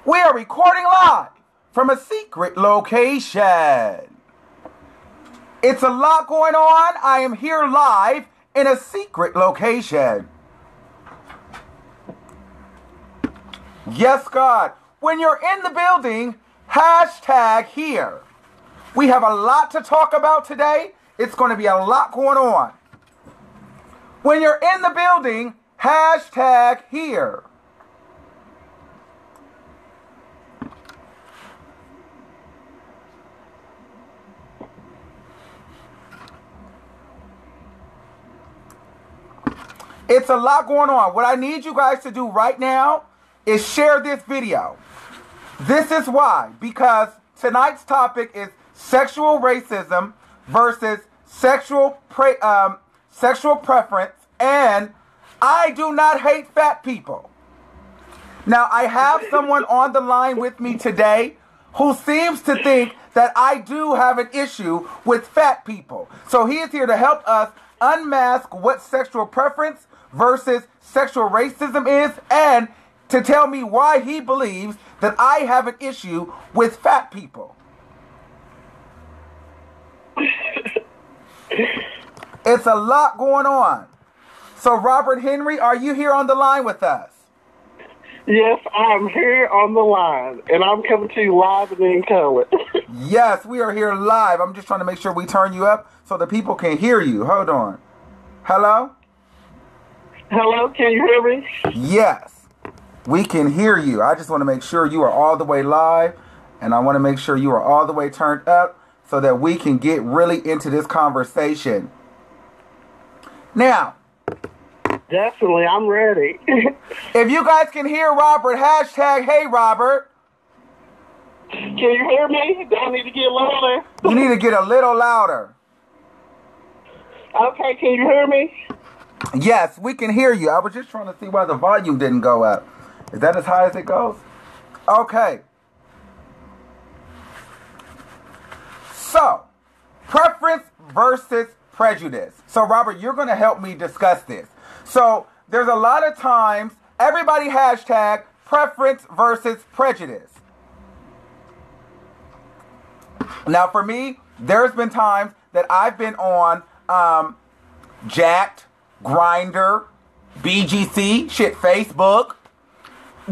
We are recording live from a secret location. It's a lot going on. I am here live in a secret location. Yes, God. When you're in the building, hashtag here. We have a lot to talk about today. It's going to be a lot going on. When you're in the building, hashtag here. It's a lot going on. What I need you guys to do right now is share this video. This is why. Because tonight's topic is sexual racism versus sexual preference. And I do not hate fat people. Now, I have someone on the line with me today who seems to think that I do have an issue with fat people. So he is here to help us unmask what sexual preference versus sexual racism is, and to tell me why he believes that I have an issue with fat people. It's a lot going on. So, Robert Henry, are you here on the line with us? Yes, I'm here on the line, and I'm coming to you live and in color. Yes, we are here live. I'm just trying to make sure we turn you up so the people can hear you. Hold on. Hello? Hello, can you hear me? Yes, we can hear you. I just want to make sure you are all the way live, and I want to make sure you are all the way turned up so that we can get really into this conversation. Now, definitely, I'm ready. if you guys can hear Robert, hashtag hey Robert. Can you hear me? Do I need to get louder? You need to get a little louder. Okay, can you hear me? Yes, we can hear you. I was just trying to see why the volume didn't go up. Is that as high as it goes? Okay. So, preference versus prejudice. So, Robert, you're going to help me discuss this. So, there's a lot of times, everybody hashtag preference versus prejudice. Now, for me, there's been times that I've been on Jacked, Grindr, BGC, Facebook,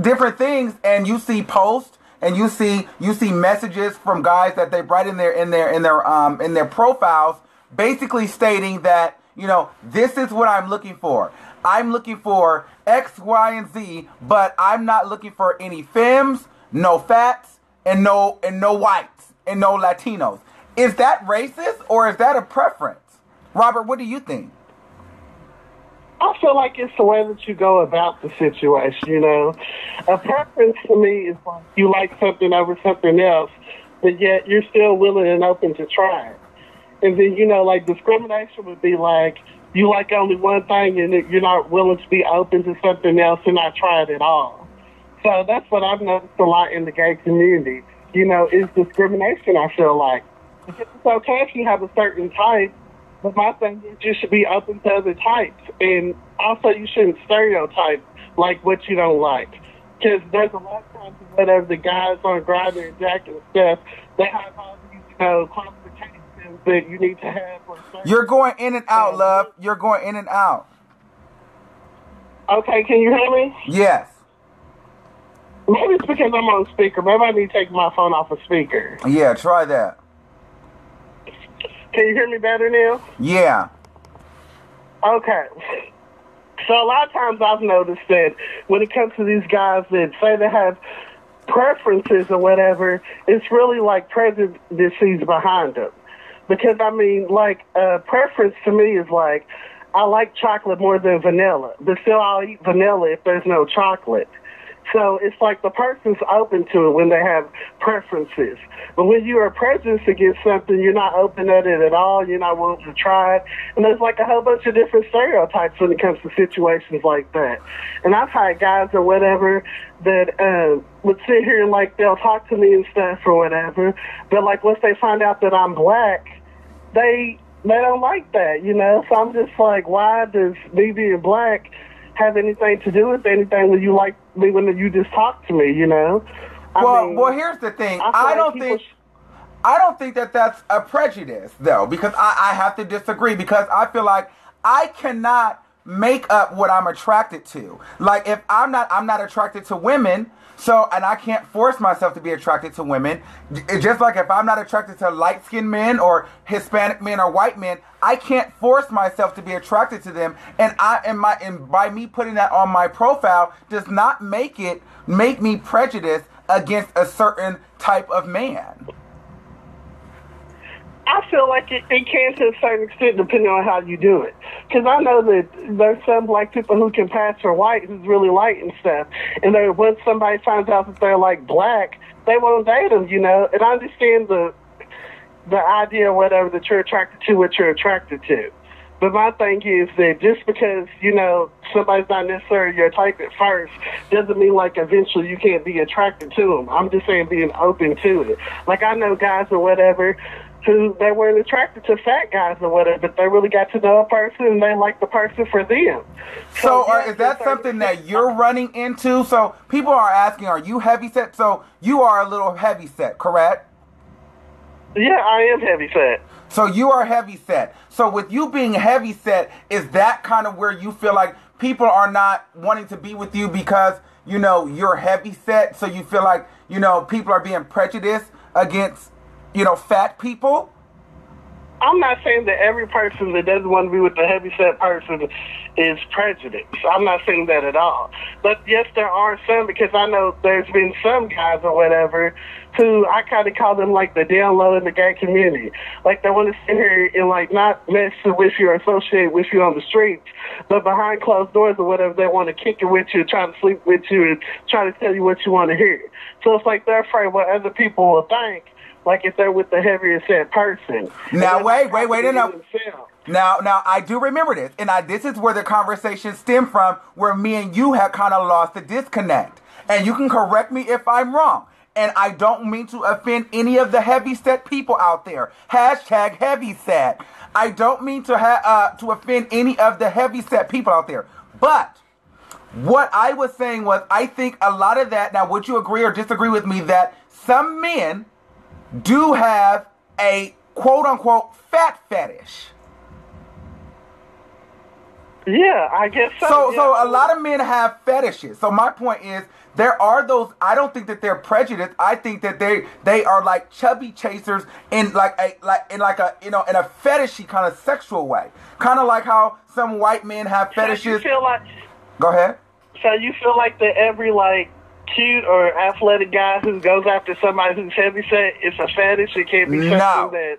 different things, and you see posts and you see messages from guys that they write in their profiles, basically stating that, you know, this is what I'm looking for. I'm looking for X, Y, and Z, but I'm not looking for any femmes, no fats, and no whites, and no Latinos. Is that racist or is that a preference? Robert, what do you think? I feel like it's the way that you go about the situation, you know. A preference to me is like you like something over something else, but yet you're still willing and open to try it. And then, you know, like discrimination would be like you like only one thing and you're not willing to be open to something else and not try it at all. So that's what I've noticed a lot in the gay community. You know, is discrimination, I feel like. It's okay if you have a certain type, but my thing is you should be open to other types. And also you shouldn't stereotype like what you don't like. Because there's a lot of times whenever the guys on Grindr and Jack and stuff, they have all these, you know, qualifications that you need to have. For You're going in and out, love. You're going in and out. Okay, can you hear me? Yes. Maybe it's because I'm on speaker. Maybe I need to take my phone off of speaker. Yeah, try that. Can you hear me better now? Yeah. Okay. So a lot of times I've noticed that when it comes to these guys that say they have preferences or whatever, it's really like prejudices behind them. Because, I mean, like, preference to me is like, I like chocolate more than vanilla, but still I'll eat vanilla if there's no chocolate. So it's like the person's open to it when they have preferences. But when you are prejudiced against something, you're not open at it at all. You're not willing to try it. And there's like a whole bunch of different stereotypes when it comes to situations like that. And I've had guys or whatever that would sit here and like they'll talk to me and stuff or whatever. But like once they find out that I'm black, they don't like that, you know? So I'm just like, why does me being black have anything to do with anything when you like me, when you just talk to me, you know? Well, here's the thing. I don't think that that's a prejudice, though, because I have to disagree, because I feel like I cannot make up what I'm attracted to. Like, if I'm not attracted to women, and I can't force myself to be attracted to women. It's just like if I'm not attracted to light-skinned men or Hispanic men or white men, I can't force myself to be attracted to them. And by me putting that on my profile does not make me prejudiced against a certain type of man. I feel like it can to a certain extent, depending on how you do it. Because I know that there's some black people who can pass for white, who's really light and stuff. And then once somebody finds out that they're like black, they won't date them, you know. And I understand the idea or whatever that you're attracted to what you're attracted to. But my thing is that just because, you know, somebody's not necessarily your type at first doesn't mean like eventually you can't be attracted to them. I'm just saying being open to it. Like I know guys or whatever who they weren't attracted to fat guys or whatever, but they really got to know a person and they like the person for them. So is that something that you're running into? So people are asking, are you heavyset? So you are a little heavyset, correct? Yeah, I am heavyset. So you are heavyset. So with you being heavyset, is that kind of where you feel like people are not wanting to be with you because, you know, you're heavyset? So you feel like, you know, people are being prejudiced against, you know, fat people? I'm not saying that every person that doesn't want to be with the heavyset person is prejudiced. I'm not saying that at all. But yes, there are some, because I know there's been some guys or whatever who I kind of call them like the down low in the gay community. Like they want to sit here and like not mess with you or associate with you on the streets, but behind closed doors or whatever, they want to kick it with you, try to sleep with you, and try to tell you what you want to hear. So it's like they're afraid what other people will think. Like if they're with the heavier set person. Now wait, no. Now I do remember this, and this is where the conversation stemmed from, where me and you had kind of lost the disconnect. And you can correct me if I'm wrong. And I don't mean to offend any of the heavyset people out there. Hashtag heavyset. I don't mean to offend any of the heavyset people out there. But what I was saying was, I think a lot of that. Now, would you agree or disagree with me that some men do have a quote-unquote fat fetish? Yeah, I guess so. So a lot of men have fetishes. So my point is, there are those. I don't think that they're prejudiced. I think that they are like chubby chasers in like a you know, in a fetishy kind of sexual way. Kind of like how some white men have fetishes. So you feel like, go ahead. So you feel like that every like cute or athletic guy who goes after somebody who's heavyset, it's a fetish? It can't be something that...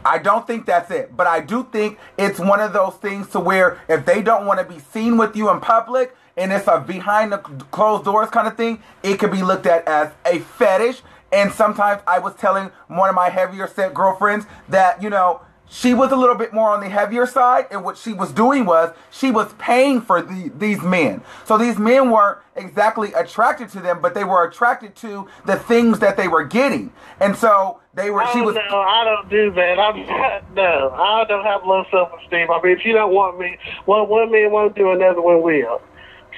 I don't think that's it. But I do think it's one of those things to where if they don't want to be seen with you in public, and it's a behind the closed doors kind of thing, it could be looked at as a fetish. And sometimes I was telling one of my heavier set girlfriends that, you know, she was a little bit more on the heavier side, and what she was doing was she was paying for these men. So these men weren't exactly attracted to them, but they were attracted to the things that they were getting. And so they were. No, I don't do that. I don't have low self-esteem. I mean, if you don't want me, well, one man won't do, another one will.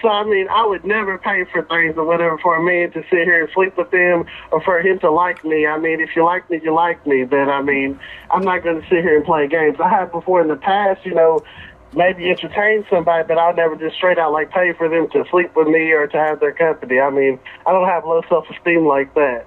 So, I mean, I would never pay for things or whatever for a man to sit here and sleep with them or for him to like me. I mean, if you like me, you like me. But, I mean, I'm not going to sit here and play games. I have before in the past, you know, maybe entertain somebody, but I'll never just straight out, like, pay for them to sleep with me or to have their company. I mean, I don't have low self-esteem like that.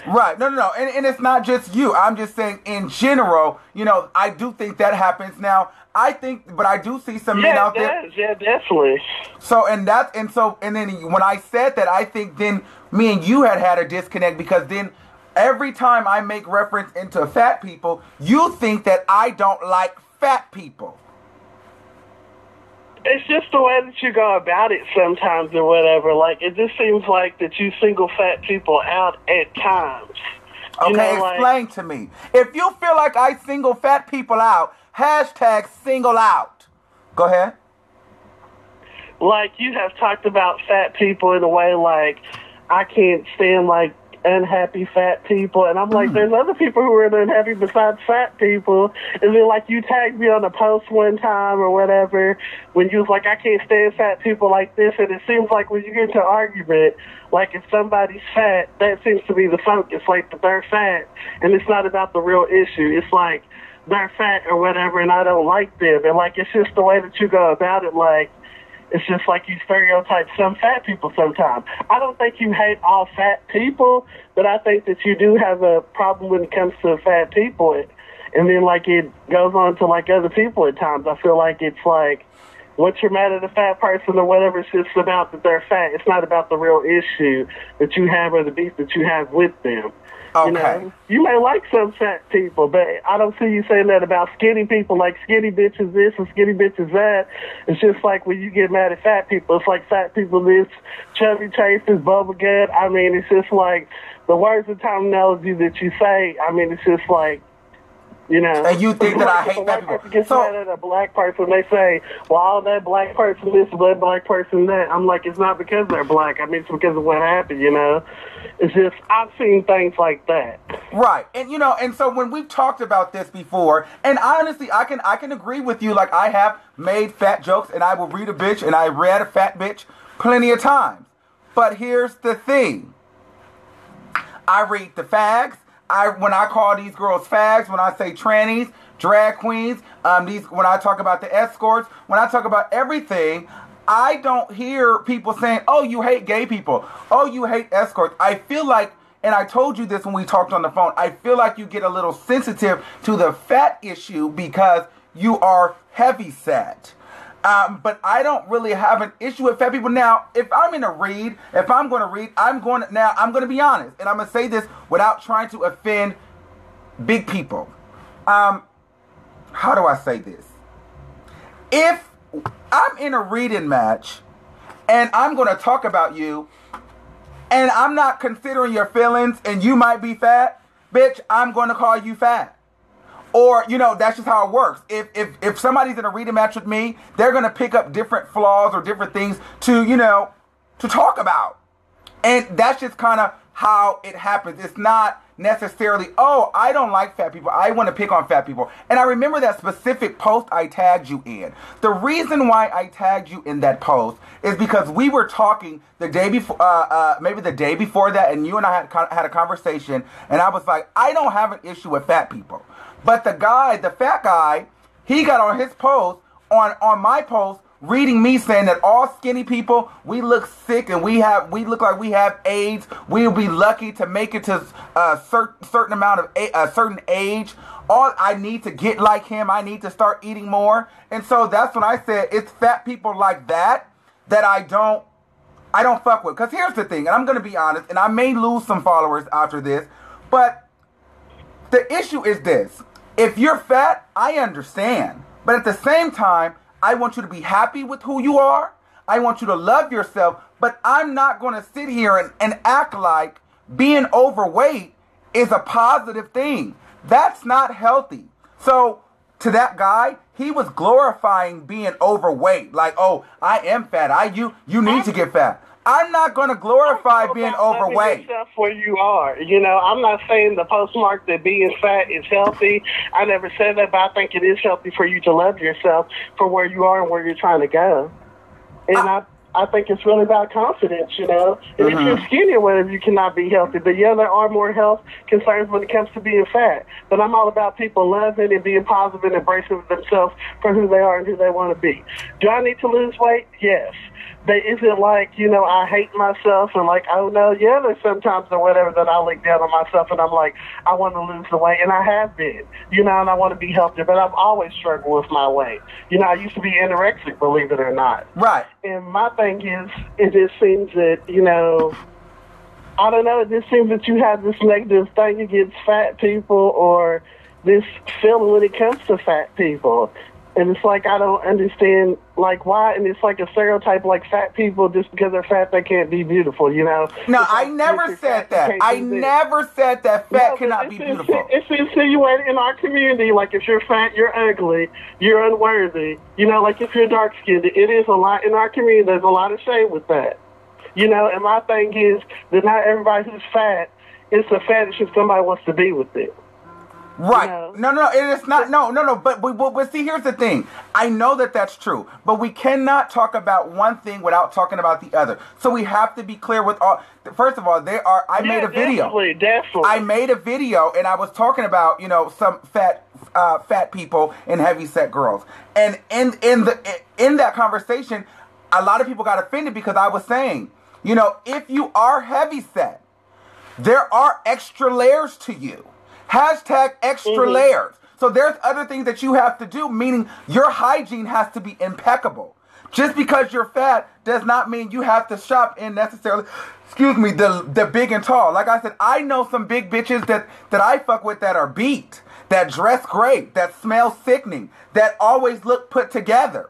Right. No. And it's not just you. I'm just saying in general, you know, I do think that happens. Now, I think, but I do see some men out there. Yeah, definitely. So, and then when I said that, I think then me and you had a disconnect, because then every time I make reference into fat people, you think that I don't like fat people. It's just the way that you go about it sometimes or whatever. Like, it just seems like that you single fat people out at times. Okay, explain to me. If you feel like I single fat people out, hashtag single out. Go ahead. Like, you have talked about fat people in a way like, I can't stand, like, unhappy fat people, and I'm like, there's other people who are unhappy besides fat people. And then like you tagged me on a post one time or whatever when you was like, I can't stand fat people like this, and it seems like when you get into an argument, like if somebody's fat, that seems to be the focus, like that they're fat, and it's not about the real issue. It's like they're fat or whatever, and I don't like them, and like it's just the way that you go about it, like. It's just like you stereotype some fat people sometimes. I don't think you hate all fat people, but I think that you do have a problem when it comes to fat people. And then, like, it goes on to, like, other people at times. I feel like it's like, once you're mad at a fat person or whatever, it's just about that they're fat. It's not about the real issue that you have or the beef that you have with them. Okay. You know, you may like some fat people, but I don't see you saying that about skinny people, like skinny bitches this and skinny bitches that. It's just like when you get mad at fat people, it's like fat people this, chubby chasers, bubble gut. I mean, it's just like the words of terminology that you say. I mean, it's just like, you know. And you think that I hate fat people. Gets mad at a black person, they say, well, all that black person this, that black person that. I'm like, it's not because they're black. I mean, it's because of what happened, you know. It's just, I've seen things like that. Right. And, you know, and so when we've talked about this before, and honestly, I can agree with you, like, I have made fat jokes, and I will read a bitch, and I read a fat bitch plenty of times. But here's the thing. I read the fags. When I call these girls fags, when I say trannies, drag queens, when I talk about the escorts, when I talk about everything, I don't hear people saying, oh, you hate gay people. Oh, you hate escorts. I feel like, and I told you this when we talked on the phone, I feel like you get a little sensitive to the fat issue because you are heavy set. But I don't really have an issue with fat people. Now, if I'm going to read, I'm going to be honest, and I'm going to say this without trying to offend big people. How do I say this? If I'm in a reading match and I'm going to talk about you and I'm not considering your feelings and you might be fat, bitch, I'm going to call you fat. Or, you know, that's just how it works. If somebody's in a reading match with me, they're going to pick up different flaws or different things to, you know, to talk about. And that's just kind of how it happens. It's not necessarily, oh, I don't like fat people. I want to pick on fat people. And I remember that specific post I tagged you in. The reason why I tagged you in that post is because we were talking the day before, maybe the day before that, and you and I had a conversation, and I was like, I don't have an issue with fat people. But the fat guy, he got on his post, on my post, reading me saying that all skinny people, we look sick and we look like we have AIDS. We'll be lucky to make it to a certain amount of a certain age. All I need to get like him, I need to start eating more. And so that's when I said it's fat people like that I don't fuck with. Because here's the thing, and I'm going to be honest, and I may lose some followers after this, but the issue is this. If you're fat, I understand. But at the same time, I want you to be happy with who you are. I want you to love yourself. But I'm not going to sit here and act like being overweight is a positive thing. That's not healthy. So to that guy, he was glorifying being overweight. Like, oh, I am fat. You need to get fat. I'm not going to glorify being overweight. Yourself where you are. You know, I'm not saying the postmark that being fat is healthy. I never said that, but I think it is healthy for you to love yourself for where you are and where you're trying to go. And I think it's really about confidence, you know. And if you're skinny or whatever, you cannot be healthy. But yeah, there are more health concerns when it comes to being fat. But I'm all about people loving and being positive and embracing themselves for who they are and who they want to be. Do I need to lose weight? Yes. But is it like, you know, I hate myself and like, oh no, yeah, there's sometimes or whatever that I look down on myself and I'm like, I want to lose the weight, and I have been, you know, and I want to be healthier, but I've always struggled with my weight. You know, I used to be anorexic, believe it or not. Right. And my thing is, it just seems that, you know, I don't know, it just seems that you have this negative thing against fat people or this feeling when it comes to fat people. And it's like, I don't understand, like, why, and it's like a stereotype, like, fat people, just because they're fat, they can't be beautiful, you know? No, like, I never said that. I never said that fat cannot be beautiful. It's insinuated in our community, like, if you're fat, you're ugly, you're unworthy. You know, like, if you're dark-skinned, it is a lot in our community. There's a lot of shame with that. You know, and my thing is that not everybody who's fat it's a fetish if somebody wants to be with it. Right. You know? No, it is not. No. But see, here's the thing. I know that that's true, but we cannot talk about one thing without talking about the other. So we have to be clear with all. First of all, I made a video. Definitely. I made a video, and I was talking about some fat people and heavyset girls, and in that conversation, a lot of people got offended because I was saying, if you are heavyset, there are extra layers to you. Hashtag extra layers. So there's other things that you have to do, meaning your hygiene has to be impeccable. Just because you're fat does not mean you have to shop in necessarily, the big and tall. Like I said, I know some big bitches that I fuck with that are beat, that dress great, that smell sickening, that always look put together.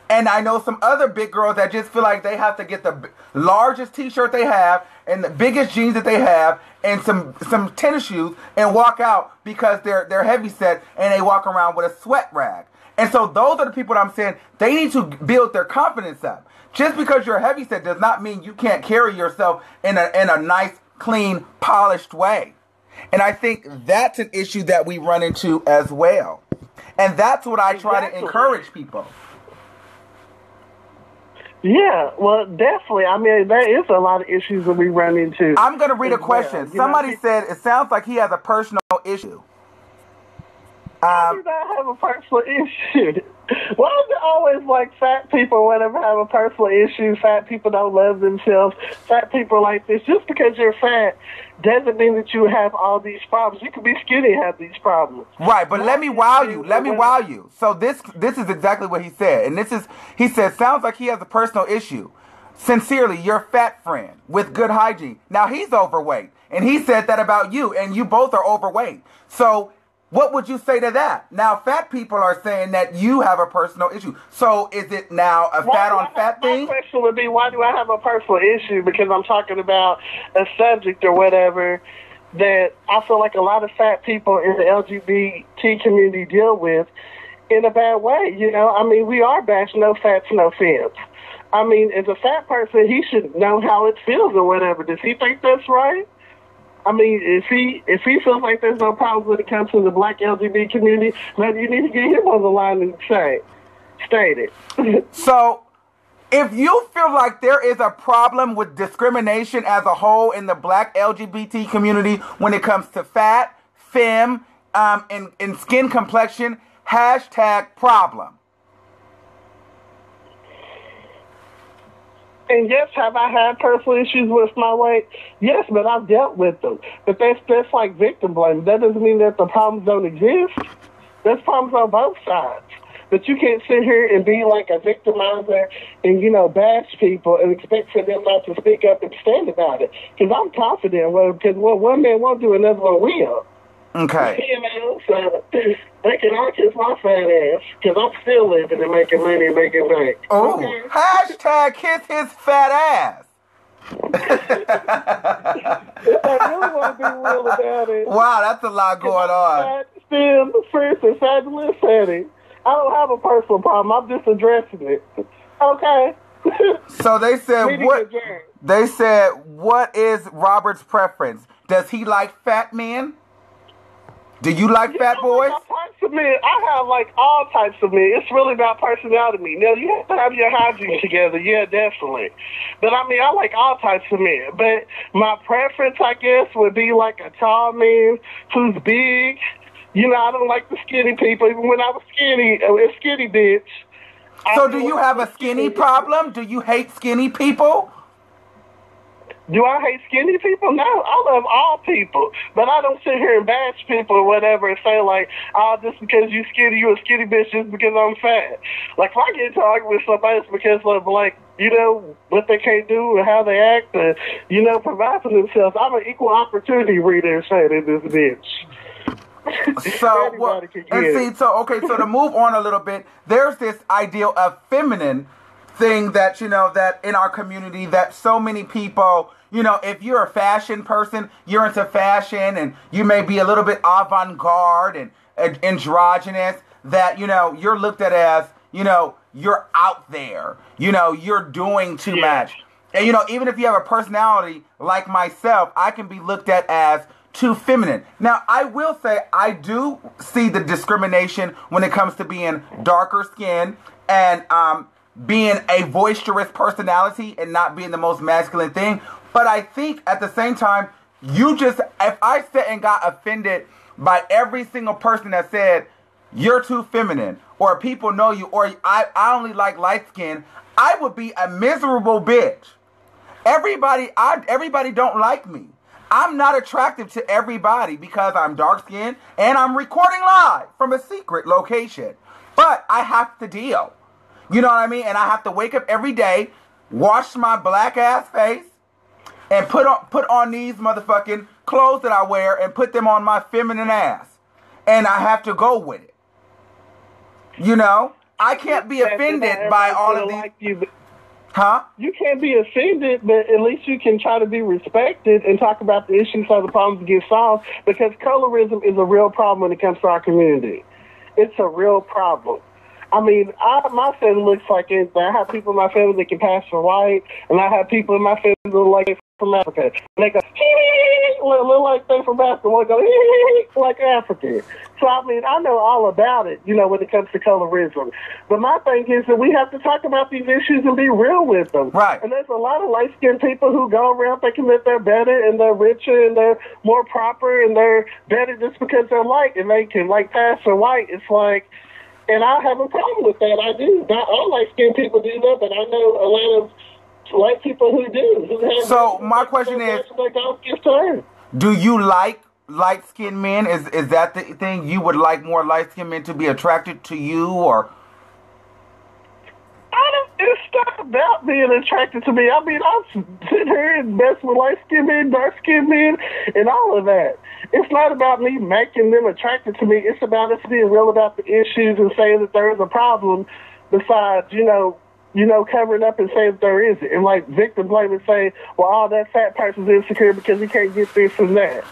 And I know some other big girls that just feel like they have to get the largest t-shirt they have and the biggest jeans that they have and some tennis shoes and walk out because they're heavy set and they walk around with a sweat rag. And so those are the people that I'm saying they need to build their confidence up. Just because you're heavy set does not mean you can't carry yourself in a nice, clean, polished way. And I think that's an issue that we run into as well. And that's what I try to encourage people. Yeah, well, definitely. I mean, there is a lot of issues that we run into. I'm going to read a question. Somebody said, it sounds like he has a personal issue. I do not have a personal issue. Why is it always like fat people, whenever have a personal issue, fat people don't love themselves, fat people like this? Just because you're fat doesn't mean that you have all these problems. You could be skinny and have these problems. Right, but let me wow you. So this is exactly what he said. And he said, sounds like he has a personal issue. Sincerely, your fat friend with good hygiene. Now, he's overweight. And he said that about you, and you both are overweight. So what would you say to that? Now, fat people are saying that you have a personal issue. So is it now a fat-on-fat thing? My question would be, why do I have a personal issue? Because I'm talking about a subject or whatever that I feel like a lot of fat people in the LGBT community deal with in a bad way. I mean, we are bashed, no fats, no fins. I mean, as a fat person, he should know how it feels or whatever. Does he think that's right? I mean, if he feels like there's no problems when it comes to the black LGBT community, maybe you need to get him on the line and state it. So, if you feel like there is a problem with discrimination as a whole in the black LGBT community when it comes to fat, femme, and skin complexion, hashtag problem. And yes, have I had personal issues with my weight? Yes, but I've dealt with them. But that's like victim blame. That doesn't mean that the problems don't exist. There's problems on both sides. But you can't sit here and be like a victimizer and, bash people and expect for them not to speak up and stand about it. Because I'm confident, because what one man won't do, another one will. Okay. So they can all kiss my fat ass because I'm still living and making money and making bank. Oh, okay. Hashtag kiss his fat ass. If I really want to be real about it. Wow, that's a lot going on. Fat, stem, first, and fabulous fatty. I don't have a personal problem. I'm just addressing it. Okay. So they said what? They said, what is Robert's preference? Does he like fat men? Do you like fat boys? Types of men. I have like all types of men. It's really about personality. Now you have to have your hygiene together. Yeah, definitely. But I mean, I like all types of men. But my preference, I guess, would be like a tall man who's big. I don't like the skinny people. Even when I was skinny, a skinny bitch. So do you have a skinny problem? Do you hate skinny people? Do I hate skinny people? No, I love all people. But I don't sit here and bash people or whatever and say like, oh, just because you skinny, you a skinny bitch just because I'm fat. Like, if I get into argument with somebody, it's because of like, what they can't do and how they act and, provide for themselves. I'm an equal opportunity reader saying in this bitch. So to move on a little bit, there's this ideal of feminine thing that, that in our community that so many people, if you're a fashion person, you're into fashion and you may be a little bit avant-garde and androgynous, that, you're looked at as, you're out there, you're doing too much. And, even if you have a personality like myself, I can be looked at as too feminine. Now, I will say I do see the discrimination when it comes to being darker skinned and being a boisterous personality and not being the most masculine thing. But I think at the same time, if I sat and got offended by every single person that said, you're too feminine, or people know you, or I only like light skin, I would be a miserable bitch. Everybody don't like me. I'm not attractive to everybody because I'm dark skinned and I'm recording live from a secret location. But I have to deal. You know what I mean? And I have to wake up every day, wash my black ass face, and put on these motherfucking clothes that I wear and put them on my feminine ass. And I have to go with it. I can't be offended by all of these. Huh? You can't be offended, but at least you can try to be respected and talk about the issues so the problems get solved, because colorism is a real problem when it comes to our community. It's a real problem. I mean, my family looks like it. I have people in my family that can pass for white, and I have people in my family that look like they're from Africa. And they go, look like they're from Africa. They go, like African. So, I mean, I know all about it, when it comes to colorism. But my thing is that we have to talk about these issues and be real with them. Right. And there's a lot of light-skinned people who go around thinking that they're better and they're richer and they're more proper and they're better just because they're light and they can, pass for white. It's like, and I have a problem with that. I do. Not all light-skinned people do that, but I know a lot of white people who do. So my question is, do you like light-skinned men? Is that the thing? You would like more light-skinned men to be attracted to you, or? It's not about being attracted to me. I mean, I'm sitting here and mess with light-skinned men, dark-skinned men, and all of that. It's not about me making them attracted to me. It's about us being real about the issues and saying that there is a problem besides, covering up and saying that there isn't. And victim blame and say, well, that fat person's insecure because he can't get this and that.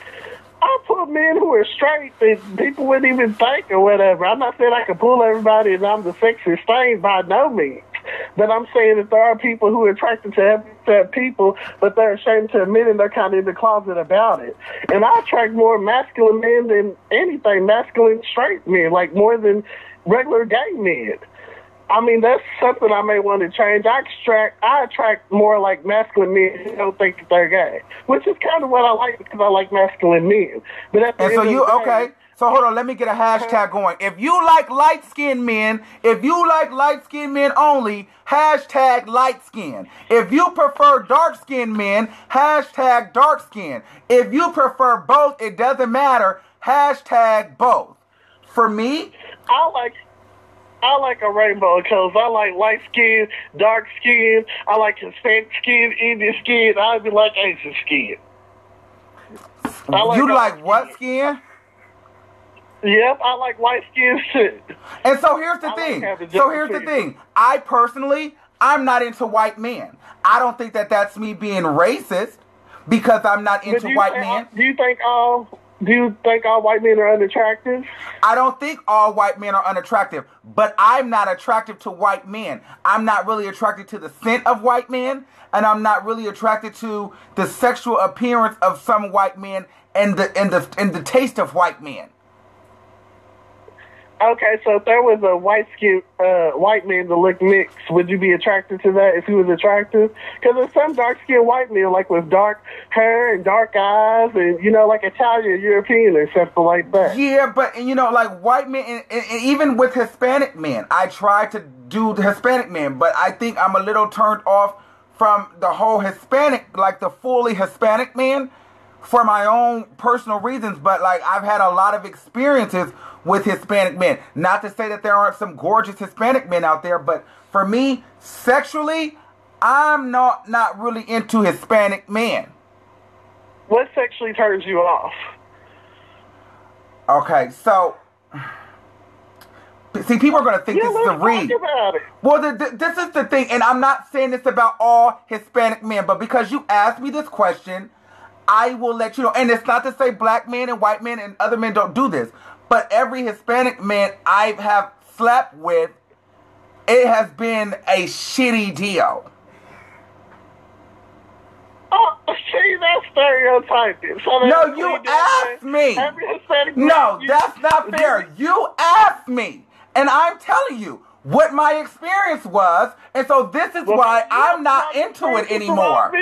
I put men who are straight that people wouldn't even think or whatever. I'm not saying I can pull everybody and I'm the sexiest thing by no means. But I'm saying that there are people who are attracted to people, but they're ashamed to admit it. They're kind of in the closet about it. And I attract more masculine men than anything, masculine straight men, more than regular gay men. I mean, that's something I may want to change. I attract more masculine men who don't think that they're gay, which is kind of what I like because I like masculine men. But at the end of the day, okay. So hold on, let me get a hashtag going. If you like light-skinned men, only, hashtag light-skin. If you prefer dark-skinned men, hashtag dark-skin. If you prefer both, it doesn't matter, hashtag both. For me, I like a rainbow of colors. I like light skin, dark skin. I like Hispanic skin, Indian skin. I even like Asian skin. You like what skin? Yep, I like white skin too. And so here's the thing. I personally, I'm not into white men. I don't think that that's me being racist because I'm not into white men. Do you think all white men are unattractive? I don't think all white men are unattractive, but I'm not attracted to white men. I'm not really attracted to the scent of white men, and I'm not really attracted to the sexual appearance of some white men and the taste of white men. Okay, so if there was a white man that looked mixed, would you be attracted to that if he was attractive? Because there's some dark-skinned white men, with dark hair and dark eyes and, Italian, European or something like that. Yeah, but, white men, and even with Hispanic men, I try to do the Hispanic men, but I think I'm a little turned off from the whole Hispanic, the fully Hispanic man for my own personal reasons, but, I've had a lot of experiences with Hispanic men. Not to say that there aren't some gorgeous Hispanic men out there, but for me, sexually, I'm not really into Hispanic men. What sexually turns you off? Okay, so see, people are going to think this is a read. About it. Well, this is the thing, and I'm not saying this about all Hispanic men, but because you asked me this question, I will let you know. And it's not to say black men and white men and other men don't do this. But every Hispanic man I have slept with, it has been a shitty deal. See, that's stereotyping. So No, you asked me. Every Hispanic No, that's not fair. You asked me. And I'm telling you what my experience was. And so this is why I'm not into it anymore.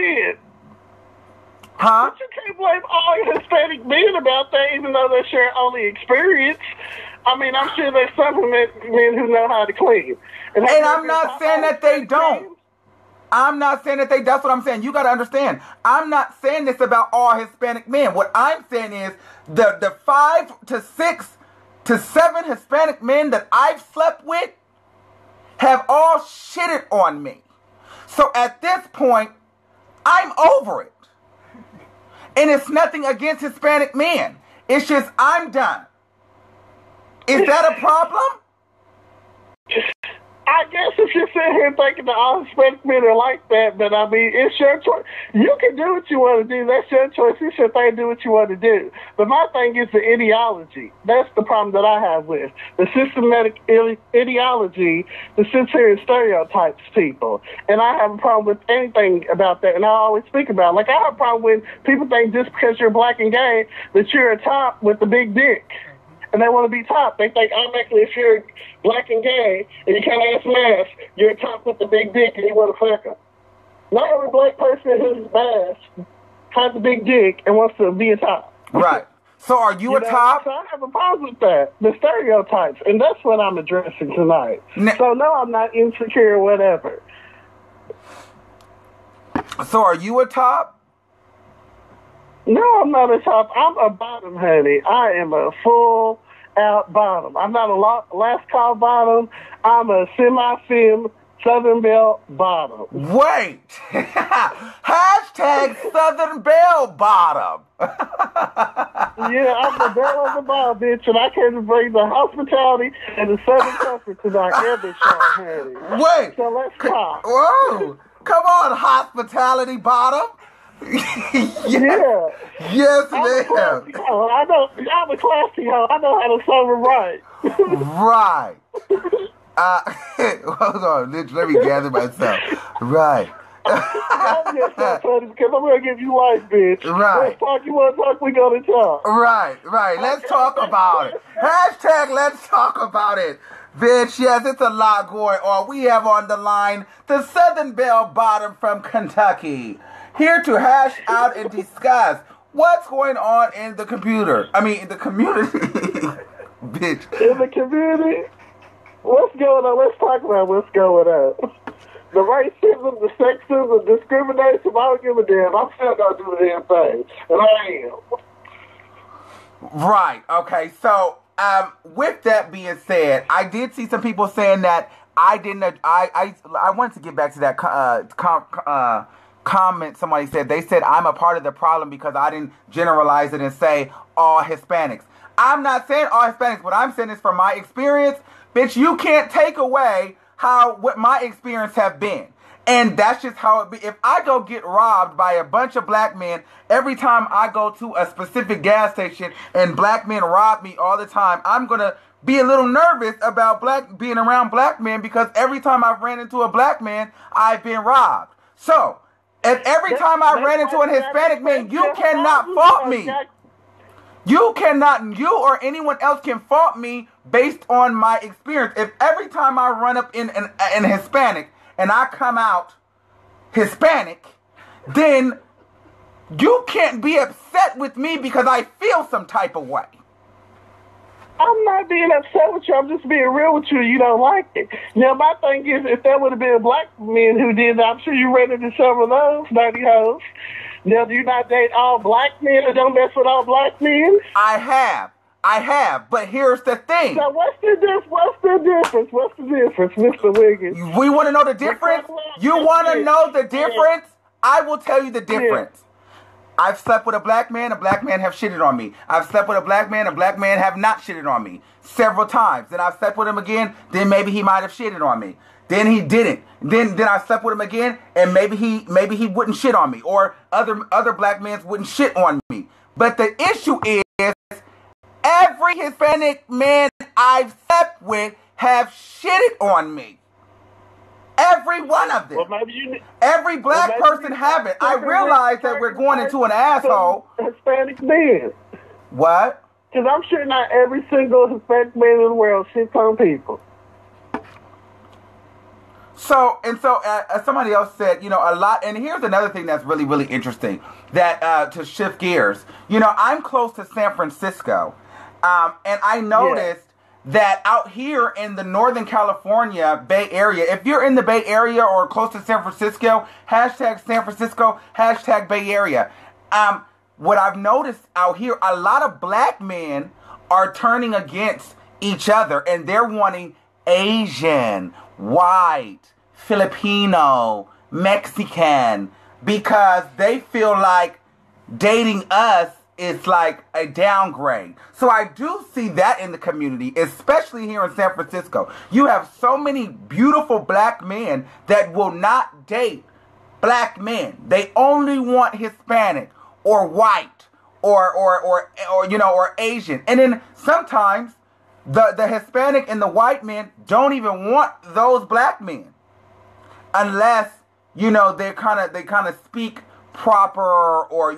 Huh? But you can't blame all Hispanic men about that, even though they share only experience. I mean, I'm sure there's some men who know how to clean. And I'm not saying that they don't. I'm not saying that that's what I'm saying. You got to understand. I'm not saying this about all Hispanic men. What I'm saying is the 5 to 6 to 7 Hispanic men that I've slept with have all shitted on me. So at this point, I'm over it. And it's nothing against Hispanic men. It's just I'm done. Is that a problem? I guess if you're sitting here thinking that all Hispanic men are like that, but I mean, it's your choice. You can do what you want to do. That's your choice. It's your thing. Do what you want to do. But my thing is the ideology. That's the problem that I have with the systematic ideology that sits here and stereotypes people. And I have a problem with anything about that. And I always speak about it. Like, I have a problem when people think just because you're black and gay that you're a top with the big dick. And they want to be top. They think automatically if you're black and gay and you kind of ass mask, you're a top with the big dick and you want to fuck them. Not every black person who's mask has a big dick and wants to be a top. Right. So are you a top? So I have a problem with that. The stereotypes. And that's what I'm addressing tonight. So no, I'm not insecure or whatever. So are you a top? No, I'm not a top. I'm a bottom, honey. I am a full-out bottom. I'm not a last call bottom. I'm a semi-fem Southern Belle bottom. Wait. Hashtag Southern Belle bottom. Yeah, I'm the belle of the ball, bitch, and I came to bring the hospitality and the Southern comfort to my every show, honey. Wait. So let's talk. Whoa. Come on, hospitality bottom. Yeah. Yes, I'm ma'am. I'm a classy hoe. I know how to serve it right. Right. Hold on, let me gather myself. Right. I'm just so funny because I'm going to give you life, bitch. Right. Let's talk. You want to talk? We going to talk. Right. Let's talk about it. Hashtag let's talk about it. Bitch, yes, it's a lot going on. We have on the line the Southern Belle Bottom from Kentucky, here to hash out and discuss what's going on in the community. In the community. Bitch. In the community? What's going on? Let's talk about what's going on. The racism, the sexism, the discrimination, I don't give a damn. I'm still going to do the damn thing. And I am. Right. Okay. So, with that being said, I did see some people saying that I didn't. I wanted to get back to that comment somebody said. They said I'm a part of the problem because I didn't generalize it and say all Hispanics. I'm not saying all Hispanics. What I'm saying is from my experience, bitch, you can't take away what my experience have been. And that's just how it be. If I go get robbed by a bunch of black men every time I go to a specific gas station and black men rob me all the time, I'm going to be a little nervous about being around black men because every time I've ran into a black man, I've been robbed. So, if every time I ran into an Hispanic man, you cannot fault me. You or anyone else can fault me based on my experience. If every time I run up in Hispanic and I come out Hispanic, then you can't be upset with me because I feel some type of way. I'm not being upset with you. I'm just being real with you. You don't like it. Now, my thing is, if there would have been black men who did that, I'm sure you ran into several of those dirty hoes. Now, do you not date all black men or don't mess with all black men? I have, but here's the thing. So what's the difference, Mr. Wiggins? We want to know the difference? You want to know the difference? I will tell you the difference. I've slept with a black man have shitted on me. I've slept with a black man have not shitted on me several times. Then I've slept with him again, then maybe he might have shitted on me. Then he didn't. Then I slept with him again, and maybe he wouldn't shit on me, or other black men wouldn't shit on me. But the issue is, every Hispanic man I've slept with have shitted on me. Every one of them. Well, maybe you. Every black person have it. I realize that we're going into an asshole. Hispanic men. What? Because I'm sure not every single Hispanic man in the world shits on people. So somebody else said, a lot, and here's another thing that's really, really interesting, that to shift gears, I'm close to San Francisco, and I noticed that out here in the Northern California Bay Area, if you're in the Bay Area or close to San Francisco, hashtag San Francisco, hashtag Bay Area, what I've noticed out here, a lot of black men are turning against each other, and they're wanting Asian, white, Filipino, Mexican, because they feel like dating us is like a downgrade. So I do see that in the community, especially here in San Francisco. You have so many beautiful black men that will not date black men. They only want Hispanic or white or Asian. And then sometimes the Hispanic and the white men don't even want those black men. Unless, they kind of speak proper, or,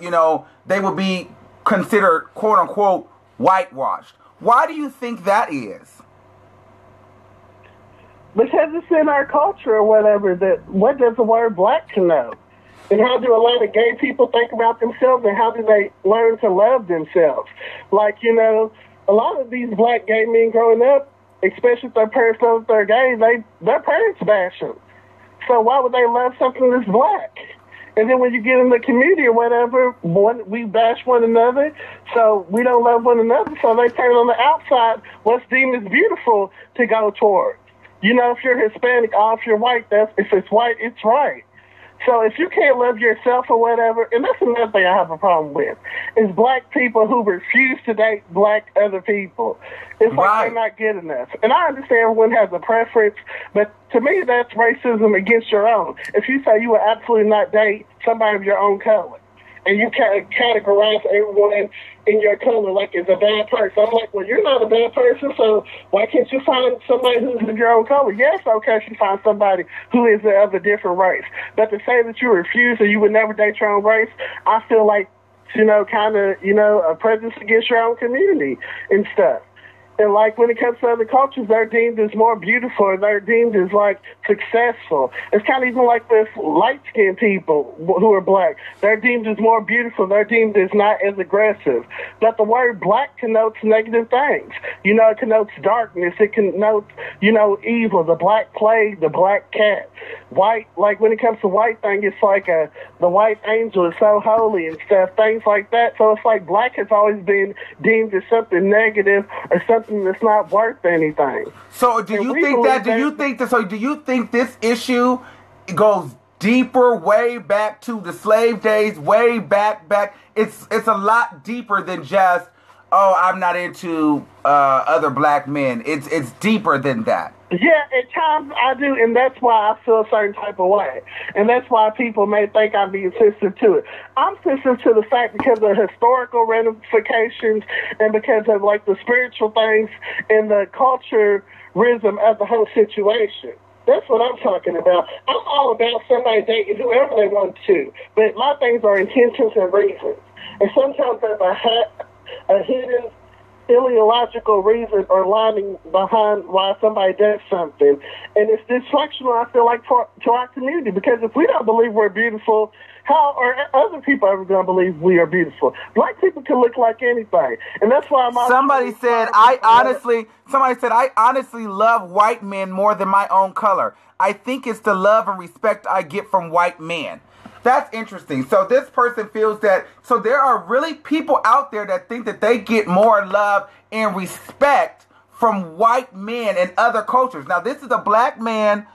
they would be considered, quote unquote, whitewashed. Why do you think that is? Because it's in our culture or whatever, that what does the word black connote? And how do a lot of gay people think about themselves, and how do they learn to love themselves? Like, a lot of these black gay men growing up, especially if their parents know that they're gay, their parents bash them. So why would they love something that's black? And then when you get in the community or whatever, we bash one another, so we don't love one another, so they turn on the outside what's deemed as beautiful to go towards. If you're Hispanic, if you're white, if it's white, it's right. So if you can't love yourself or whatever, and that's another thing I have a problem with, is black people who refuse to date black other people. It's like they're not good enough. And I understand everyone has a preference, but to me that's racism against your own. If you say you will absolutely not date somebody of your own color, and you categorize everyone in your color like it's a bad person. I'm like, well, you're not a bad person, so why can't you find somebody who's of your own color? Yes, okay, if you find somebody who is of a different race. But to say that you refuse or you would never date your own race, I feel like, kind of, a prejudice against your own community and stuff. And like when it comes to other cultures, they're deemed as more beautiful, or they're deemed as like successful. It's kind of even like with light-skinned people who are black. They're deemed as more beautiful. They're deemed as not as aggressive. But the word black connotes negative things. It connotes darkness. It connotes, evil, the black plague, the black cat. White, like when it comes to white thing, it's like the white angel is so holy and stuff, things like that. So it's like black has always been deemed as something negative or something that's not worth anything. So do you think this issue goes deeper, way back to the slave days, way back? It's a lot deeper than just, I'm not into other black men. It's deeper than that. Yeah, at times I do, and that's why I feel a certain type of way. And that's why people may think I'm being sensitive to it. I'm sensitive to the fact because of historical ramifications and because of, like, the spiritual things and the culturism of the whole situation. That's what I'm talking about. I'm all about somebody dating whoever they want to, but my things are intentions and reasons. And sometimes there's a hidden ideological reason or lining behind why somebody does something. And it's dysfunctional, I feel like, to our community, because if we don't believe we're beautiful, how are other people ever going to believe we are beautiful? Black people can look like anything. And that's why Somebody said, I honestly love white men more than my own color. I think it's the love and respect I get from white men. That's interesting. So this person feels that, so there are really people out there that think that they get more love and respect from white men and other cultures. Now, this is a black man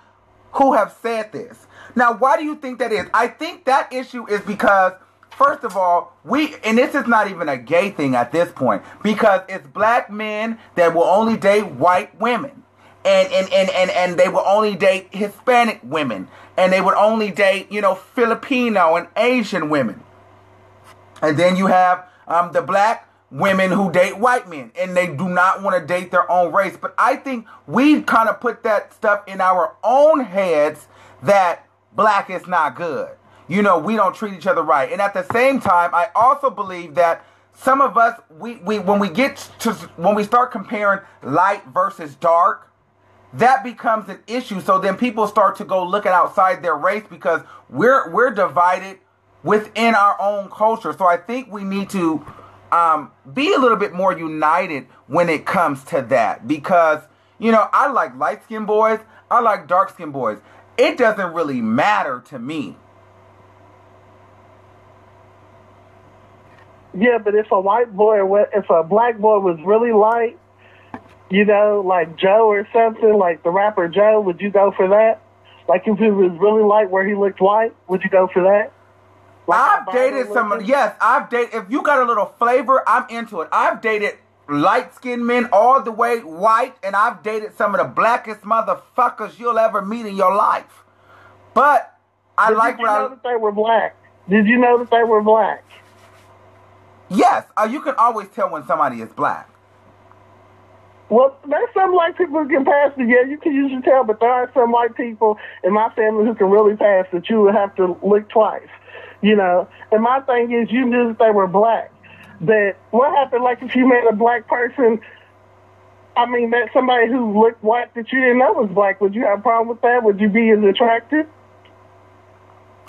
who have said this. Now, why do you think that is? I think that issue is because, first of all, and this is not even a gay thing at this point, because it's black men that will only date white women. And they will only date Hispanic women. And they would only date, Filipino and Asian women. And then you have the black women who date white men and they do not want to date their own race. But I think we kind of put that stuff in our own heads that black is not good. You know, we don't treat each other right. And at the same time, I also believe that some of us, when we start comparing light versus dark, that becomes an issue. So then people start to go looking outside their race because we're divided within our own culture. So I think we need to be a little bit more united when it comes to that. Because, you know, I like light-skinned boys. I like dark-skinned boys. It doesn't really matter to me. Yeah, but if a white boy or if a black boy was really light, you know, like Joe or something, like the rapper Joe, would you go for that? Like if he was really light where he looked white, would you go for that? Like I've dated some, yes, if you got a little flavor, I'm into it. I've dated light-skinned men all the way white, and I've dated some of the blackest motherfuckers you'll ever meet in your life. But I like what I... Did you know that they were black? Did you know that they were black? Yes, you can always tell when somebody is black. Well, there's some white people who can pass it. Yeah, you can usually tell, but there are some white people in my family who can really pass it. You would have to look twice, you know. And my thing is, you knew that they were black. But what happened, like, if you met a black person, I mean, met somebody who looked white that you didn't know was black, would you have a problem with that? Would you be as attracted?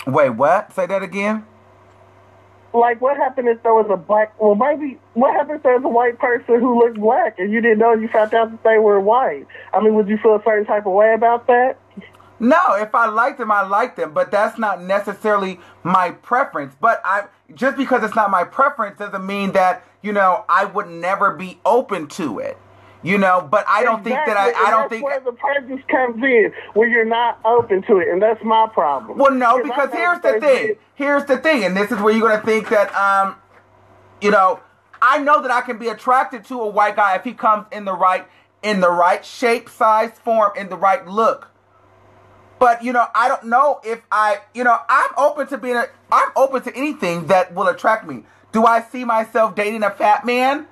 Wait, what? Say that again? Like, what happened if there was a black... Well, maybe... What happened if there was a white person who looked black and you didn't know you found out that they were white? I mean, would you feel a certain type of way about that? No, if I liked them, I liked them. But that's not necessarily my preference. But just because it's not my preference doesn't mean that, you know, I would never be open to it. You know, but I don't think that I don't think... That's where the prejudice comes in, where you're not open to it, and that's my problem. Well, no, because here's the thing. Here's the thing, and this is where you're going to think that, you know, I know that I can be attracted to a white guy if he comes in the right shape, size, form, in the right look. But, you know, I don't know if I'm open to anything that will attract me. Do I see myself dating a fat man?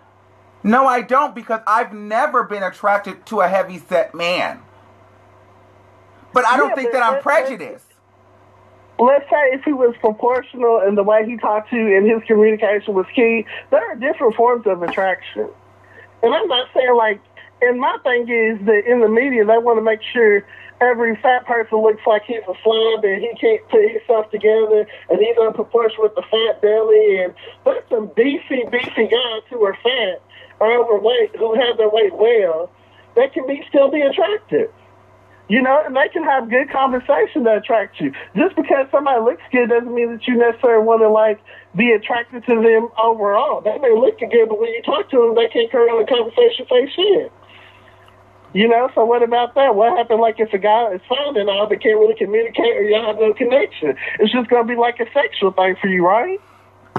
No, I don't, because I've never been attracted to a heavy-set man. But I don't think that I'm prejudiced. Let's say if he was proportional in the way he talked to you and his communication was key, there are different forms of attraction. And I'm not saying, like, and my thing is that in the media, they want to make sure every fat person looks like he's a slob and he can't put himself together and he's unproportionate with the fat belly. And there's some beefy guys who are fat or overweight who have their weight well, they can still be attractive. You know, and they can have good conversation that attracts you. Just because somebody looks good doesn't mean that you necessarily want to, like, be attracted to them overall. They may look good, but when you talk to them, they can't carry on the conversation face in. You know, so what about that? What happened, like, if a guy is fine and all but can't really communicate or you have no connection? It's just going to be like a sexual thing for you, right?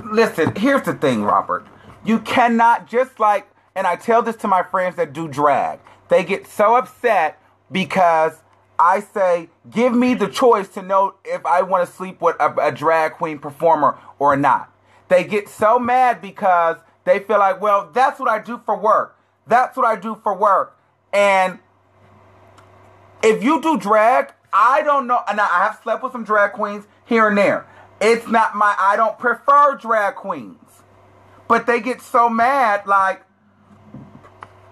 Listen, here's the thing, Robert. You cannot, just like, and I tell this to my friends that do drag, they get so upset because I say, give me the choice to know if I want to sleep with a drag queen performer or not. They get so mad because they feel like, well, that's what I do for work. That's what I do for work. And if you do drag, I don't know. And I have slept with some drag queens here and there. It's not I don't prefer drag queens. But they get so mad, like,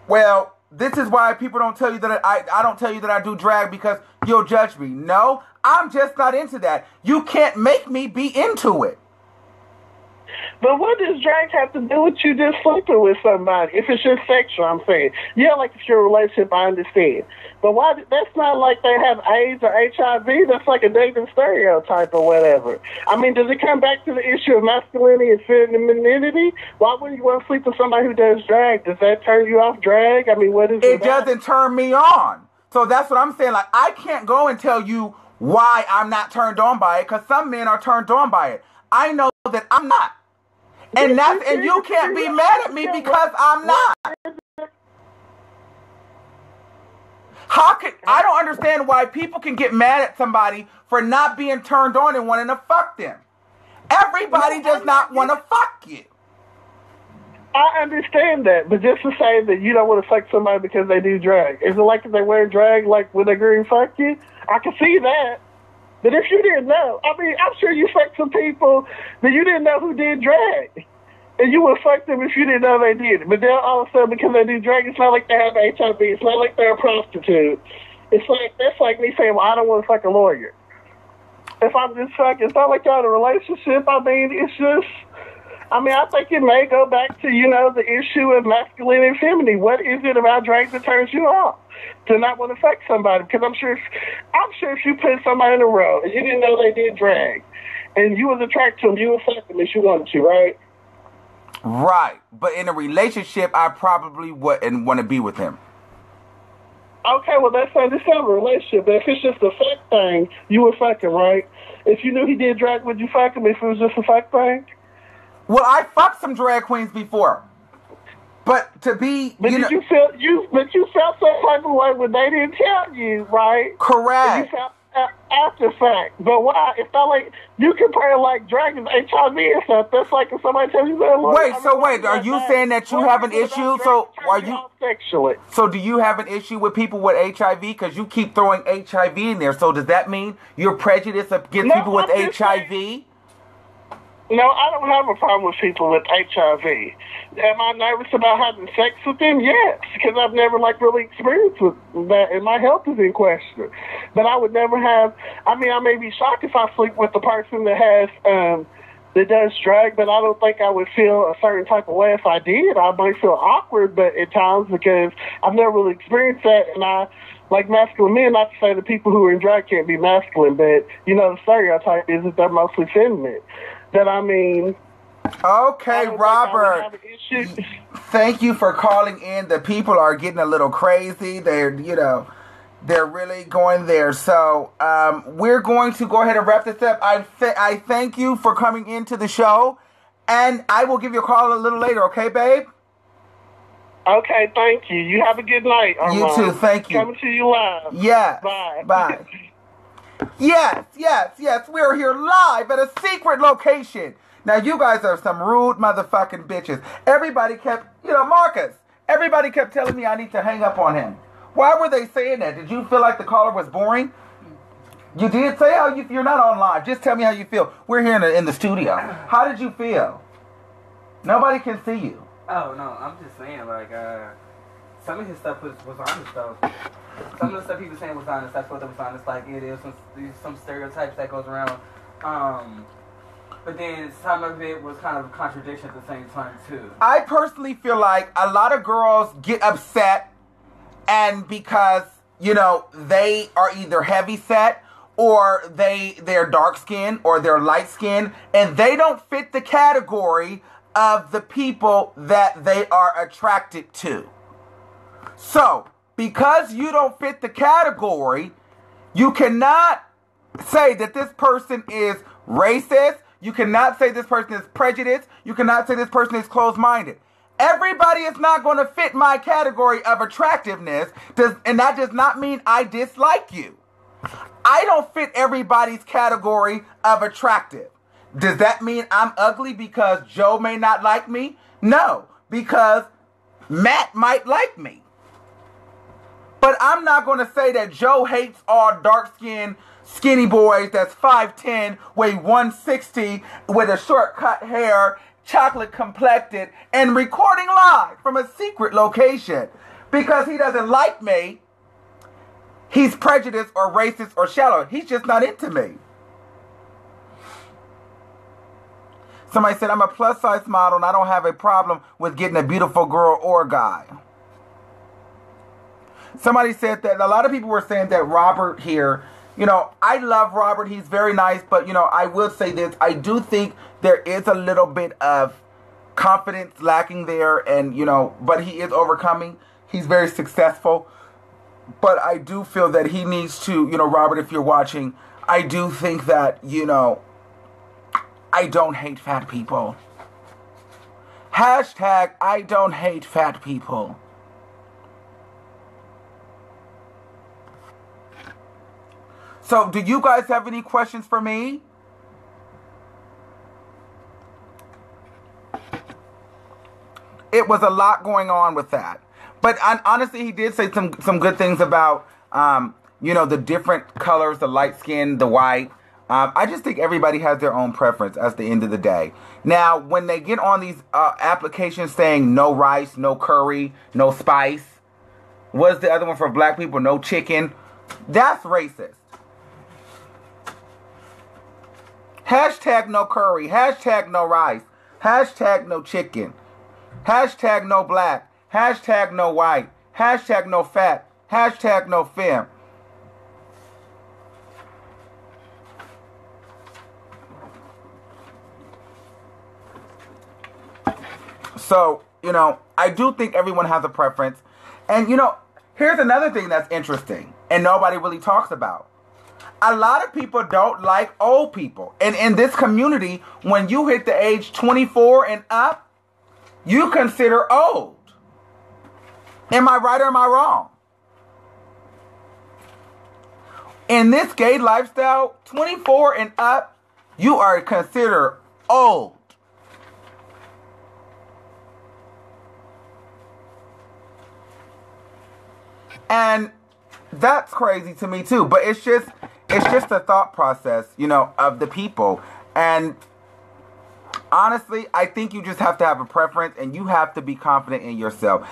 well, this is why people don't tell you that I don't tell you that I do drag because you'll judge me. No, I'm just not into that. You can't make me be into it. But what does drag have to do with you just sleeping with somebody? If it's just sexual, I'm saying. Yeah, like if you're in a relationship, I understand. But why? That's not like they have AIDS or HIV. That's like a negative stereotype or whatever. I mean, does it come back to the issue of masculinity and femininity? Why would you want to sleep with somebody who does drag? Does that turn you off drag? I mean, what is it? It doesn't turn me on. So that's what I'm saying. Like, I can't go and tell you why I'm not turned on by it because some men are turned on by it. I know that I'm not. And you can't be mad at me because I'm not. I don't understand why people can get mad at somebody for not being turned on and wanting to fuck them. Everybody does not want to fuck you. I understand that, but just to say that you don't want to fuck somebody because they do drag. Is it like if they wear drag, like when they agree and fuck you? I can see that. But if you didn't know, I mean, I'm sure you fucked some people that you didn't know who did drag. And you would fuck them if you didn't know they did it. But then all of a sudden, because they do drag, it's not like they have HIV. It's not like they're a prostitute. That's like me saying, well, I don't want to fuck a lawyer. If I'm just fucking, it's not like you're in a relationship. I mean, it's just, I think it may go back to, the issue of masculine and feminine. What is it about drag that turns you off to not want to fuck somebody? Because I'm sure if you put somebody in a row and you didn't know they did drag and you was attracted to them, you would fuck them if you wanted to, right? Right. But in a relationship, I probably wouldn't want to be with him. Okay, well, that's understandable, relationship. But if it's just a fuck thing, you would fuck him, right? If you knew he did drag, would you fuck him if it was just a fuck thing? Well, I fucked some drag queens before. But to be, but you felt some type of way when they didn't tell you, right? Correct. You felt after fact. But why? It's not like you compare like dragons, HIV and stuff. That's like if somebody tells you that. Wait, are you saying that you have an issue? So are you sexually? So do you have an issue with people with HIV? Because you keep throwing HIV in there. So does that mean you're prejudiced against people with HIV? No, I don't have a problem with people with HIV. Am I nervous about having sex with them? Yes, because I've never really experienced with that, and my health is in question. But I would never have. I may be shocked if I sleep with the person that has that does drag, but I don't think I would feel a certain type of way if I did. I might feel awkward, but at times because I've never really experienced that, and I. Like masculine men, not to say that people who are in drag can't be masculine, but the stereotype is that they're mostly feminine. Okay, Robert. Thank you for calling in. The people are getting a little crazy. They're really going there. So we're going to go ahead and wrap this up. I thank you for coming into the show, and I will give you a call a little later. Okay, babe? Okay, thank you. You have a good night. You too. Thank you. Coming to you live. Yes. Bye. Bye. Yes. We're here live at a secret location. Now, you guys are some rude motherfucking bitches. Everybody kept, Marcus, everybody kept telling me I need to hang up on him. Why were they saying that? Did you feel like the caller was boring? You did? Say how you're not on live. Just tell me how you feel. We're here in the studio. How did you feel? Nobody can see you. Oh, no, I'm just saying, some of his stuff was honest, though. Some of the stuff he was saying was honest. I thought it was honest. Like, it is some stereotypes that goes around. But then some of it was kind of a contradiction at the same time, too. I personally feel like a lot of girls get upset, and because, they are either heavy set, or they're dark skinned, or they're light skinned, and they don't fit the category of the people that they are attracted to. So, because you don't fit the category, you cannot say that this person is racist. You cannot say this person is prejudiced. You cannot say this person is closed-minded. Everybody is not going to fit my category of attractiveness, and that does not mean I dislike you. I don't fit everybody's category of attractive. Does that mean I'm ugly because Joe may not like me? No, because Matt might like me. But I'm not going to say that Joe hates all dark-skinned, skinny boys that's 5'10", weigh 160, with a short-cut hair, chocolate-complected, and recording live from a secret location. Because he doesn't like me, he's prejudiced or racist or shallow. He's just not into me. Somebody said, I'm a plus-size model and I don't have a problem with getting a beautiful girl or guy. Somebody said that, a lot of people were saying that Robert here, I love Robert. He's very nice, but, I will say this. I do think there is a little bit of confidence lacking there, and, but he is overcoming. He's very successful. But I do feel that he needs to, Robert, if you're watching, I do think that, I don't hate fat people. Hashtag I don't hate fat people. So, do you guys have any questions for me? it was a lot going on with that. But honestly, he did say some good things about, the different colors, the light skin, the white. I just think everybody has their own preference at the end of the day. Now, when they get on these applications saying no rice, no curry, no spice, what's the other one for black people? No chicken. That's racist. Hashtag no curry. Hashtag no rice. Hashtag no chicken. Hashtag no black. Hashtag no white. Hashtag no fat. Hashtag no femme. So, I do think everyone has a preference. And, here's another thing that's interesting and nobody really talks about. A lot of people don't like old people. And in this community, when you hit the age 24 and up, you consider old. Am I right or am I wrong? In this gay lifestyle, 24 and up, you are considered old. And that's crazy to me too. But it's just the thought process, of the people. And honestly, I think you just have to have a preference and you have to be confident in yourself.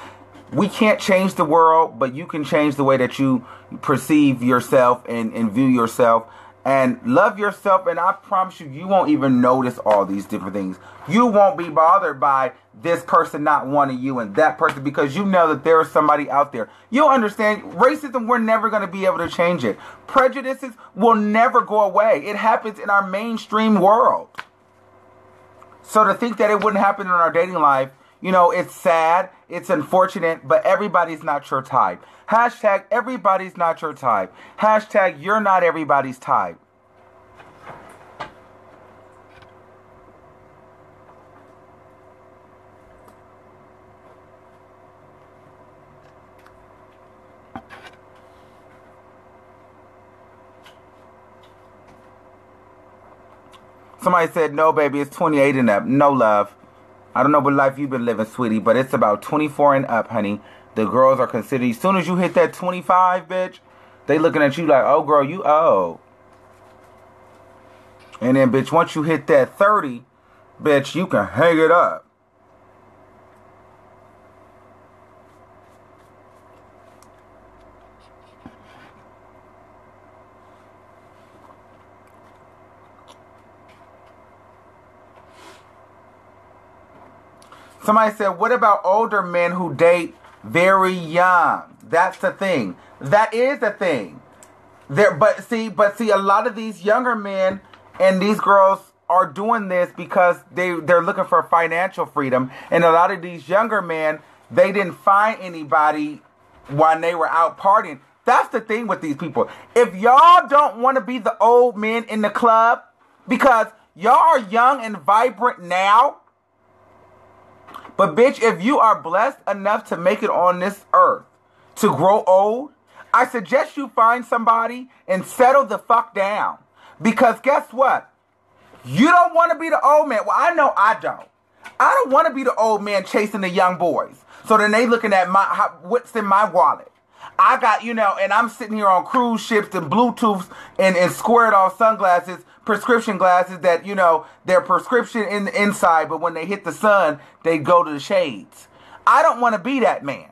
We can't change the world, but you can change the way that you perceive yourself and view yourself. And love yourself, and I promise you, you won't even notice all these different things. You won't be bothered by this person not wanting you and that person because you know that there is somebody out there. You'll understand racism, we're never going to be able to change it. Prejudices will never go away. It happens in our mainstream world. So to think that it wouldn't happen in our dating life, it's sad, it's unfortunate, but everybody's not your type. Hashtag everybody's not your type. Hashtag you're not everybody's type. Somebody said, no, baby, it's 28 and up. No, love. I don't know what life you've been living, sweetie, but it's about 24 and up, honey. The girls are considered, as soon as you hit that 25, bitch, they looking at you like, oh, girl, you old. And then, bitch, once you hit that 30, bitch, you can hang it up. Somebody said, what about older men who date very young? That's the thing. That is the thing. But see, a lot of these younger men and these girls are doing this because they're looking for financial freedom. And a lot of these younger men, they didn't find anybody when they were out partying. That's the thing with these people. If y'all don't want to be the old men in the club because y'all are young and vibrant now, but bitch, if you are blessed enough to make it on this earth, to grow old, I suggest you find somebody and settle the fuck down. Because guess what? You don't want to be the old man. Well, I know I don't. I don't want to be the old man chasing the young boys. So then they looking at what's in my wallet. I got, and I'm sitting here on cruise ships and Bluetooths and squared off sunglasses, prescription glasses that, they're prescription in the inside, but when they hit the sun, they go to the shades. I don't want to be that man.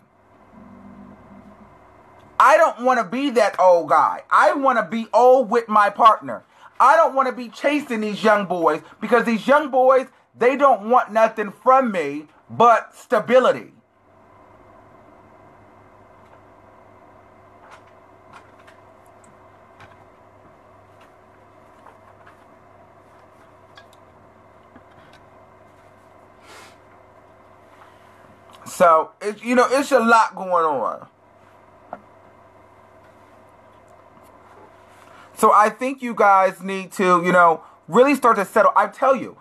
I don't want to be that old guy. I want to be old with my partner. I don't want to be chasing these young boys because these young boys, they don't want nothing from me but stability. So, it's a lot going on. So I think you guys need to, really start to settle. I told you,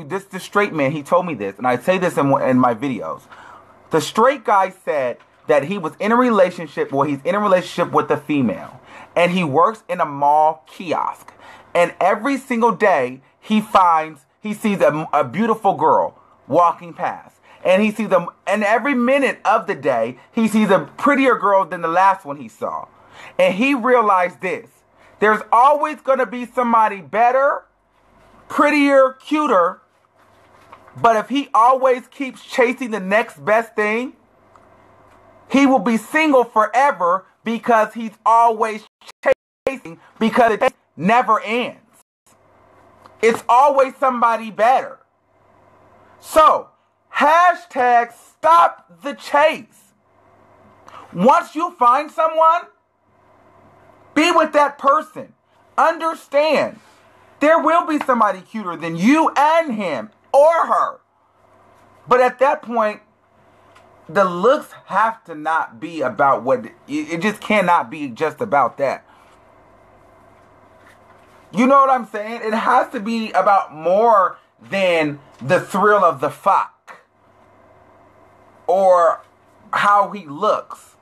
this straight man, he told me this, and I say this in my videos. The straight guy said that he was in a relationship, he's in a relationship with a female, and he works in a mall kiosk. And every single day, he sees a beautiful girl walking past. and he sees them, and every minute of the day, he sees a prettier girl than the last one he saw. And he realized this. There's always going to be somebody better, prettier, cuter, but if he always keeps chasing the next best thing, he will be single forever because he's always chasing, because it never ends. It's always somebody better. So, hashtag stop the chase. Once you find someone, be with that person. Understand, there will be somebody cuter than you and him or her. But at that point, the looks have to not be about what... It just cannot be just about that. You know what I'm saying? It has to be about more than the thrill of the fuck. Or how he looks.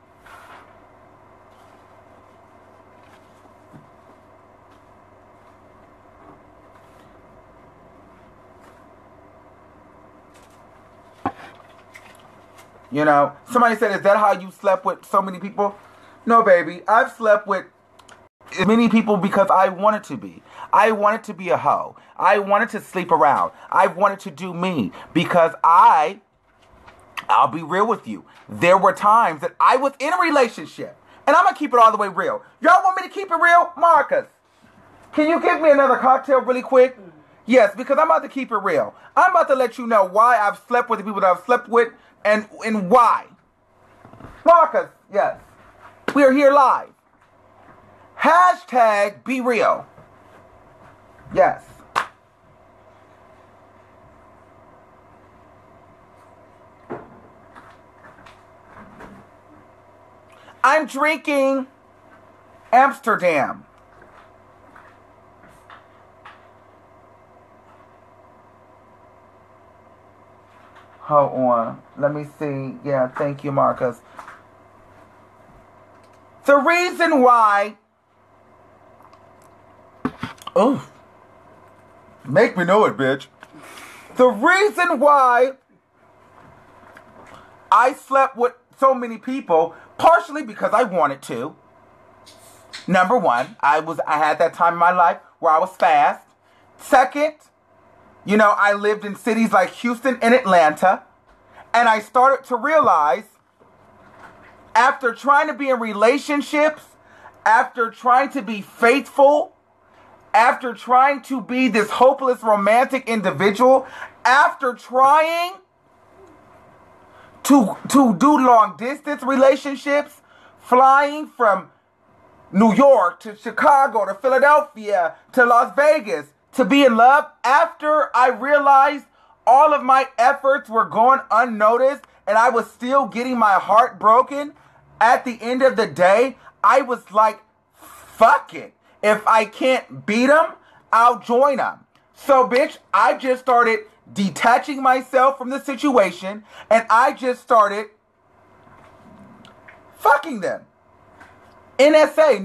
You know, somebody said, is that how you slept with so many people? No, baby. I've slept with many people because I wanted to be. I wanted to be a hoe. I wanted to sleep around. I wanted to do me because I'll be real with you. There were times that I was in a relationship, and I'm going to keep it all the way real. Y'all want me to keep it real? Marcus, can you give me another cocktail really quick? Yes, because I'm about to keep it real. I'm about to let you know why I've slept with the people that I've slept with and why. Marcus, yes. We are here live. Hashtag be real. Yes. I'm drinking Amsterdam. Hold on. Let me see. Yeah, thank you, Marcus. The reason why... Oh. Make me know it, bitch. The reason why I slept with so many people, partially because I wanted to. Number one, I had that time in my life where I was fast. Second, you know, I lived in cities like Houston and Atlanta, and I started to realize, after trying to be in relationships, after trying to be faithful, after trying to be this hopeless romantic individual, after trying to do long distance relationships, flying from New York to Chicago to Philadelphia to Las Vegas to be in love, after I realized all of my efforts were going unnoticed and I was still getting my heart broken, at the end of the day, I was like, fuck it. If I can't beat them, I'll join them. So, bitch, I just started detaching myself from the situation, and I just started fucking them. NSA.